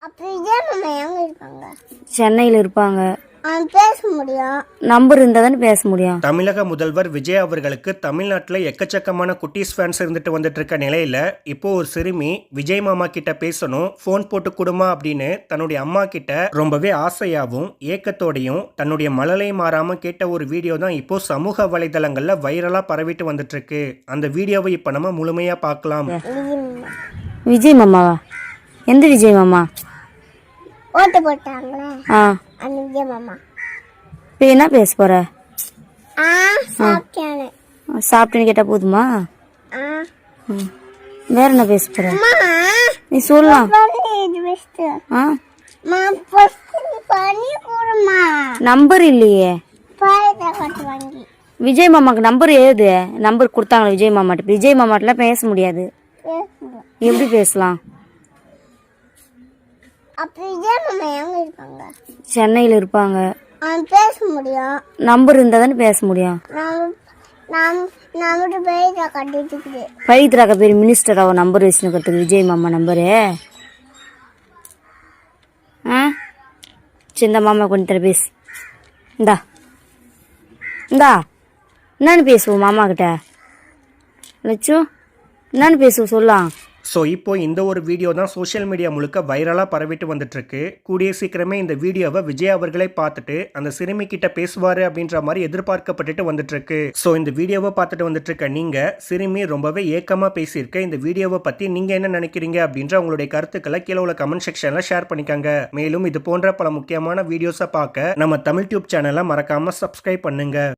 அப்ப விஜய் மாமா எங்க இருப்பாங்க? சென்னையில் இருப்பாங்க. பேச முடியும். நம்பர் இருந்தால் தானே பேச முடியும். தமிழக முதல்வர் விஜய் அவர்களுக்கு தமிழ்நாட்டில் எக்கச்சக்கமான குட்டீஸ் ஃபேன்ஸ் இருந்துட்டு வந்துட்டு இருக்க நிலையில இப்போ ஒரு சிறுமி விஜய் மாமா கிட்ட பேசணும், ஃபோன் போட்டு கொடுமா அப்படின்னு தன்னுடைய அம்மா கிட்ட ரொம்பவே ஆசையாகவும் ஏக்கத்தோடையும் தன்னுடைய மழலை மாறாம கேட்ட ஒரு வீடியோ தான் இப்போ சமூக வலைதளங்கள்ல வைரலா பரவிட்டு வந்துட்டு இருக்கு. அந்த வீடியோவை இப்ப நம்ம முழுமையா பார்க்கலாம். விஜய் மாமாவா? எந்த விஜய் மாமா? ஓட்டு போட்டாங்களே ஆ, அந்த விஜய் மாமா. இப்போ என்ன பேச போற? சாப்பிட்டானு. சாப்பிட்டேன்னு கேட்டால் போதுமா? வேற என்ன பேச போற? நீ சொல்லலாம். நம்பர் இல்லையே. விஜய் மாமாக்கு நம்பர் ஏது? நம்பர் கொடுத்தாங்களா விஜய் மாமாட்ட? விஜய் மாமாட்டெல்லாம் பேச முடியாது. எப்படி பேசலாம்? அப்ப விஜய் மாமா எங்க இருப்பாங்க? சென்னையில் இருப்பாங்க. பேச முடியும். நம்பர் இருந்தால் தானே பேச முடியும். பவித்ராக்க பேர் மினிஸ்டர் அவ நம்பர் வச்சுக்கிறதுக்கு விஜய் மாமா நம்பரு. ஆ சரி, இந்த மாமா கொஞ்சம் தர பேசு. இந்தா என்னன்னு பேசுவோம் மாமா கிட்ட? லட்சு என்னன்னு பேசுவோம் சொல்லலாம். ஸோ இப்போ இந்த ஒரு வீடியோ தான் சோஷியல் மீடியா முழுக்க வைரலாக பரவிட்டு வந்துட்டு இருக்கு. கூடிய சீக்கிரமே இந்த வீடியோவை விஜய் அவர்களே பார்த்துட்டு அந்த சிறுமி கிட்ட பேசுவாரு அப்படின்ற மாதிரி எதிர்பார்க்கப்பட்டுட்டு வந்துட்டு இருக்கு. ஸோ இந்த வீடியோவை பார்த்துட்டு வந்துட்டு இருக்க நீங்க சிறுமி ரொம்பவே ஏக்கமா பேசியிருக்க இந்த வீடியோவை பத்தி நீங்க என்ன நினைக்கிறீங்க அப்படின்ற உங்களுடைய கருத்துக்களை கீழே உள்ள கமெண்ட் செக்ஷன்ல ஷேர் பண்ணிக்கோங்க. மேலும் இது போன்ற பல முக்கியமான வீடியோஸை பார்க்க நம்ம தமிழ் டியூப் சேனலை மறக்காம சப்ஸ்கிரைப் பண்ணுங்க.